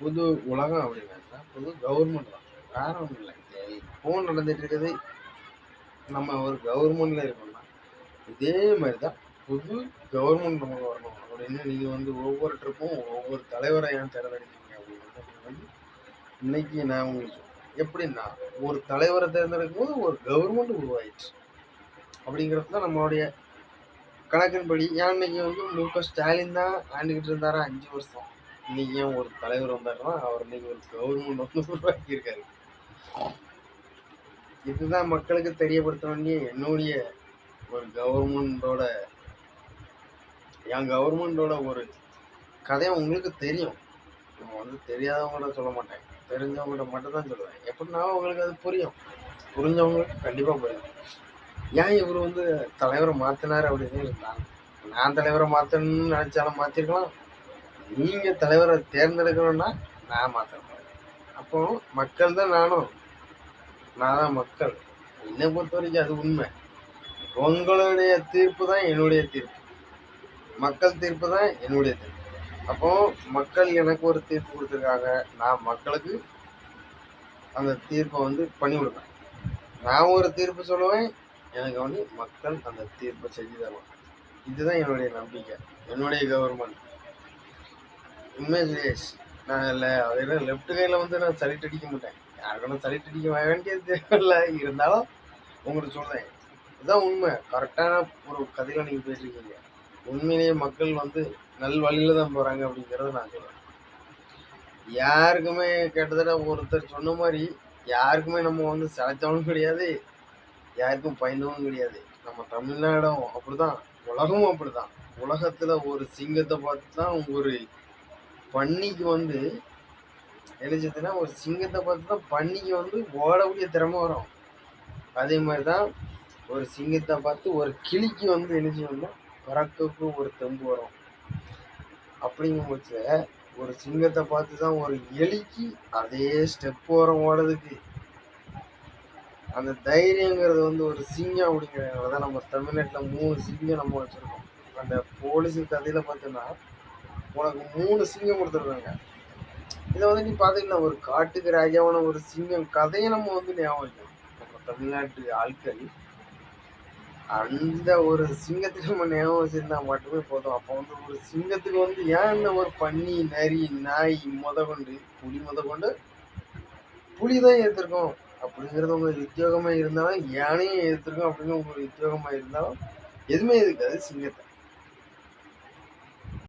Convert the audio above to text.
புது உலகம் அப்படின்னாக்கா புது கவர்மெண்ட் தான். வேற ஒன்றும் இல்லை. இப்போவும் நடந்துட்டு இருக்குது. நம்ம ஒரு கவர்மெண்ட்ல இருக்கோம்னா இதே மாதிரி தான் புது கவர்மெண்ட் நமக்கு வரணும் அப்படின்னு நீங்கள் வந்து ஒவ்வொரு ட்ரிப்பும் ஒவ்வொரு தலைவரை ஏன் தேர்ந்தெடுக்கிறீங்க அப்படிங்கிறது வந்து இன்னைக்கு நான் உங்களுக்கு சொல்றேன். எப்படின்னா ஒரு தலைவரை தேர்ந்தெடுக்கும் போது ஒரு கவர்மெண்ட் உருவாயிடுச்சு அப்படிங்கிறது தான் நம்மளுடைய கணக்கின்படி. ஏன் இன்னைக்கு வந்து மு.க.ஸ்டாலின் தான் ஆண்டுகிட்டு இருந்தாரா 5 வருஷம். இன்னைக்கு ஏன் ஒரு தலைவர் வந்தாருன்னா அவர் இன்னைக்கு ஒரு கவர்மெண்ட் வந்து உருவாக்கியிருக்காரு. இதுதான் மக்களுக்கு தெரியப்படுத்த வேண்டிய என்னுடைய ஒரு கவர்மெண்டோட என் கவர்மெண்டோட ஒரு கதையை உங்களுக்கு தெரியும். நம்ம வந்து தெரியாதவங்கள்ட்ட சொல்ல மாட்டேன், தெரிஞ்சவங்கள்ட்ட மட்டும் தான் சொல்லுவேன். எப்படின்னா உங்களுக்கு அது புரியும், புரிஞ்சவங்களுக்கு கண்டிப்பாக புரியும். ஏன் இவர் வந்து தலைவரை மாற்றினார் அப்படின்னு இருந்தாங்க. நான் தலைவரை மாற்றணும்னு நினச்சாலும் மாற்றிருக்கலாம். நீங்கள் தலைவரை தேர்ந்தெடுக்கணும்னா நான் மாற்றணும். அப்போ மக்கள் தான் நானும், நான் தான் மக்கள். என்னை பொறுத்த வரைக்கும் அது உண்மை. உங்களுடைய தீர்ப்பு தான் என்னுடைய தீர்ப்பு, மக்கள் தீர்ப்பு தான் என்னுடைய தீர்ப்பு. அப்போ மக்கள் எனக்கு ஒரு தீர்ப்பு கொடுத்துருக்காங்க, நான் மக்களுக்கு அந்த தீர்ப்பை வந்து பண்ணி கொடுப்பேன். நான் ஒரு தீர்ப்பு சொல்லுவேன், எனக்கு வந்து மக்கள் அந்த தீர்ப்பை செஞ்சு தருவாங்க. இதுதான் என்னுடைய நம்பிக்கை, என்னுடைய கவர்மெண்ட். உண்மை சுரேஷ், நான் இல்லை அதெல்லாம் லெஃப்ட் கையில் வந்து நான் சலிட் அடிக்க மாட்டேன். யாருக்கணும் சலிட் அடிக்க வேண்டியது தேவையில்லை. இருந்தாலும் உங்களுக்கு சொல்கிறேன், இதுதான் உண்மை. கரெக்டான ஒரு கதையில் நீங்கள் பேசிருக்கீங்க. உண்மையிலேயே மக்கள் வந்து நல் வழியில் தான் போகிறாங்க அப்படிங்கிறத நான் சொல்கிறேன். யாருக்குமே கிட்டத்தட்ட ஒருத்தர் சொன்ன மாதிரி யாருக்குமே நம்ம வந்து சளைச்சவனும் கிடையாது, யாருக்கும் பயந்தவனும் கிடையாது. நம்ம தமிழ்நாடும் அப்படிதான், உலகமும் அப்படிதான். உலகத்தில் ஒரு சிங்கத்தை பார்த்து தான் ஒரு பன்னிக்கு வந்து எழுச்சதுன்னா, ஒரு சிங்கத்தை பார்த்து தான் பன்னிக்கு வந்து ஓடக்கூடிய திறமை வரும். அதே மாதிரி தான் ஒரு சிங்கத்தை பார்த்து ஒரு கிளிக்கு வந்து எழுச்சி வந்தால் பறக்கக்கு ஒரு தெம்பு வரும். அப்படிங்கும் பட்சத்தில் ஒரு சிங்கத்தை பார்த்து தான் ஒரு எலிக்கு அதே ஸ்டெப் வரும் ஓடுறதுக்கு. அந்த தைரியங்கிறது வந்து ஒரு சிங்கம் அப்படிங்கிறதுனால தான் நம்ம தமிழ்நாட்டில் 3 சிங்கம் நம்ம வச்சுருக்கோம். அந்த போலீஸு கதையில் பார்த்தோன்னா உனக்கு 3 சிங்கம் கொடுத்துருக்காங்க. இதை வந்து நீ பார்த்துக்கலாம், ஒரு காட்டுக்கு ராஜாவான ஒரு சிங்கம் கதையை நம்ம வந்து ஞாபகம் வைக்கணும். நம்ம தமிழ்நாட்டு ஆட்கள் அந்த ஒரு சிங்கத்துக்கு நம்ம ஞாபகம் வச்சுருந்தா மட்டுமே போதும். அப்போ வந்து ஒரு சிங்கத்துக்கு வந்து ஏன் இந்த ஒரு பன்னி, நரி, நாய் கொண்டு புலி புலி தான் ஏற்றிருக்கோம் அப்படிங்கிறது உங்களுக்கு உத்தியோகமாக இருந்தாலும், யானையும் ஏற்றிருக்கோம் அப்படின்னு உங்களுக்கு உத்தியோகமாக இருந்தாலும் எதுவுமே இருக்காது சிங்கத்தை.